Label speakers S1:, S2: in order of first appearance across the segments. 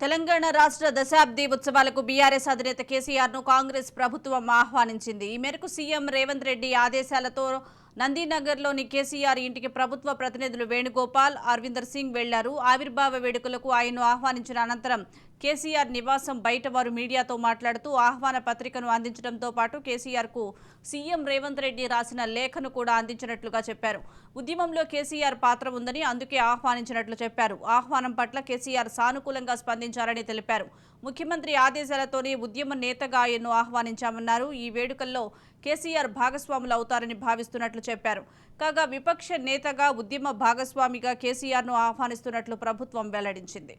S1: తెలంగాణ రాష్ట్ర దశాబ్ది ఉత్సవాలకు బీఆర్ఎస్ అధినేత కేసీఆర్ ను కాంగ్రెస్ ప్రభుత్వం ఆహ్వానించింది. ఈ మేరకు సీఎం రేవంత్ రెడ్డి ఆదేశాలతో నందీనగర్లోని కేసీఆర్ ఇంటికి ప్రభుత్వ ప్రతినిధులు వేణుగోపాల్, అరవిందర్ సింగ్ వెళ్లారు. ఆవిర్భావ వేడుకలకు ఆయన్ను ఆహ్వానించిన అనంతరం కేసీఆర్ నివాసం బయట వారు మీడియాతో మాట్లాడుతూ ఆహ్వాన పత్రికను అందించడంతో పాటు కేసీఆర్ కు సీఎం రేవంత్ రెడ్డి రాసిన లేఖను కూడా అందించినట్లుగా చెప్పారు. ఉద్యమంలో కేసీఆర్ పాత్ర ఉందని అందుకే ఆహ్వానించినట్లు చెప్పారు. ఆహ్వానం పట్ల కేసీఆర్ సానుకూలంగా స్పందించారని తెలిపారు. ముఖ్యమంత్రి ఆదేశాలతోనే ఉద్యమ నేతగా ఆయన్ను ఆహ్వానించామన్నారు. ఈ వేడుకల్లో కేసీఆర్ భాగస్వాములు అవుతారని భావిస్తున్నట్లు చెప్పారు. కాగా విపక్ష నేతగా ఉద్యమ భాగస్వామిగా కేసీఆర్ ను ఆహ్వానిస్తున్నట్లు ప్రభుత్వం వెల్లడించింది.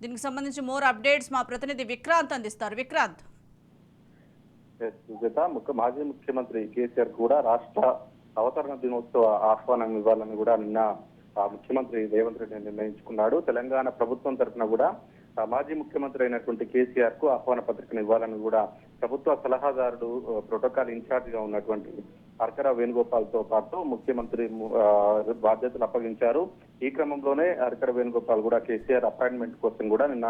S1: దీనికి సంబంధించి మోర్ అప్డేట్స్ మా ప్రతినిధి విక్రాంత్ అందిస్తారు. విక్రాంత్,
S2: మాజీ ముఖ్యమంత్రి కేసీఆర్ కూడా రాష్ట్ర అవతరణ దినోత్సవ ఆహ్వానం ఇవ్వాలని కూడా నిన్న ముఖ్యమంత్రి రేవంత్ రెడ్డి నిర్ణయించుకున్నాడు. తెలంగాణ ప్రభుత్వం తరఫున కూడా మాజీ ముఖ్యమంత్రి అయినటువంటి కేసీఆర్ కు ఆహ్వాన పత్రికను ఇవ్వాలని కూడా ప్రభుత్వ సలహాదారుడు ప్రోటోకాల్ ఇన్ఛార్జ్ గా ఉన్నటువంటి అర్కర వేణుగోపాల్ తో పాటు ముఖ్యమంత్రి బాధ్యతలు అప్పగించారు. ఈ క్రమంలోనే అర్కర వేణుగోపాల్ కూడా కేసీఆర్ అపాయింట్మెంట్ కోసం కూడా నిన్న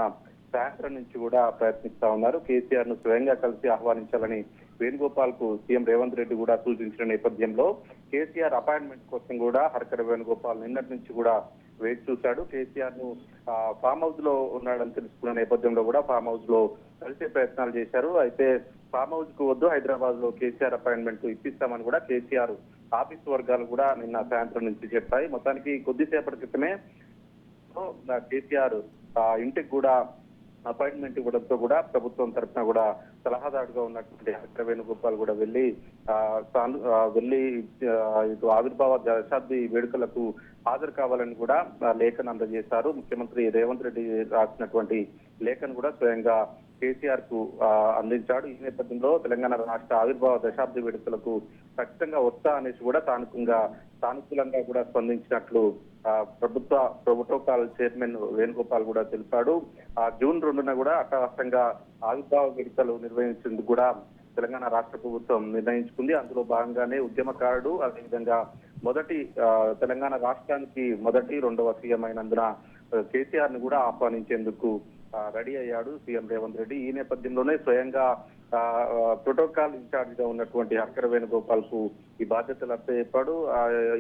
S2: సాయంత్రం నుంచి కూడా ప్రయత్నిస్తా ఉన్నారు. కేసీఆర్ ను స్వయంగా కలిసి ఆహ్వానించాలని వేణుగోపాల్ కు సీఎం రేవంత్ రెడ్డి కూడా సూచించిన నేపథ్యంలో కేసీఆర్ అపాయింట్మెంట్ కోసం కూడా హర్కర వేణుగోపాల్ నిన్నటి నుంచి కూడా వేచి చూశాడు. కేసీఆర్ ను ఫామ్ హౌస్ లో ఉన్నాడని తెలుసుకున్న నేపథ్యంలో కూడా ఫామ్ హౌస్ లో కలిసే ప్రయత్నాలు చేశారు. అయితే ఫామ్ హౌస్ కు వద్దు, హైదరాబాద్ లో కేసీఆర్ అపాయింట్మెంట్ ఇప్పిస్తామని కూడా కేసీఆర్ ఆఫీస్ వర్గాలు కూడా నిన్న సాయంత్రం నుంచి చెప్పాయి. మొత్తానికి కొద్దిసేపటి క్రితమే కేసీఆర్ ఇంటికి కూడా అపాయింట్మెంట్ ఇవ్వడంతో కూడా ప్రభుత్వం తరఫున కూడా సలహాదారుగా ఉన్నటువంటి హర్కర వేణుగోపాల్ కూడా వెళ్లి ఇటు ఆవిర్భావ దశాబ్ది వేడుకలకు హాజరు కావాలని కూడా లేఖను అందజేశారు. ముఖ్యమంత్రి రేవంత్ రెడ్డి రాసినటువంటి లేఖను కూడా స్వయంగా కేసీఆర్ కు అందించాడు. ఈ నేపథ్యంలో తెలంగాణ రాష్ట్ర ఆవిర్భావ దశాబ్ది వేడుకలకు ఖచ్చితంగా వస్తా అనేసి కూడా సానుకూలంగా కూడా స్పందించినట్లు ప్రభుత్వ ప్రోటోకాల్ చైర్మన్ వేణుగోపాల్ కూడా తెలిపాడు. జూన్ 2న కూడా అట్టహాసంగా ఆవిర్భావ వేడుకలు నిర్వహించేందుకు కూడా తెలంగాణ రాష్ట్ర ప్రభుత్వం నిర్ణయించుకుంది. అందులో భాగంగానే ఉద్యమకారుడు, అదేవిధంగా తెలంగాణ రాష్ట్రానికి రెండవ సీఎం అయినందున కేసీఆర్ ను కూడా ఆహ్వానించేందుకు రెడీ అయ్యాడు సీఎం రేవంత్ రెడ్డి. ఈ నేపథ్యంలోనే స్వయంగా ప్రోటోకాల్ ఇన్ఛార్జ్ గా ఉన్నటువంటి హర్కర వేణుగోపాల్ కు ఈ బాధ్యతలు అప్పచెప్పాడు.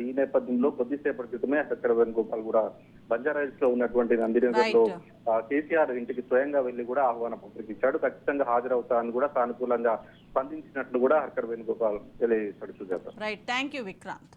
S2: ఈ నేపథ్యంలో కొద్దిసేపటి క్రితమే హర్కర వేణుగోపాల్ కూడా బంజారాహిల్స్ లో ఉన్నటువంటి నందినగర్ లో కేసీఆర్ ఇంటికి స్వయంగా వెళ్లి కూడా ఆహ్వాన పత్రిక ఇచ్చాడు. ఖచ్చితంగా హాజరవుతానని కూడా సానుకూలంగా స్పందించినట్లు కూడా హర్కర వేణుగోపాల్ తెలియజేశాడు.
S1: Right, thank you Vikrant.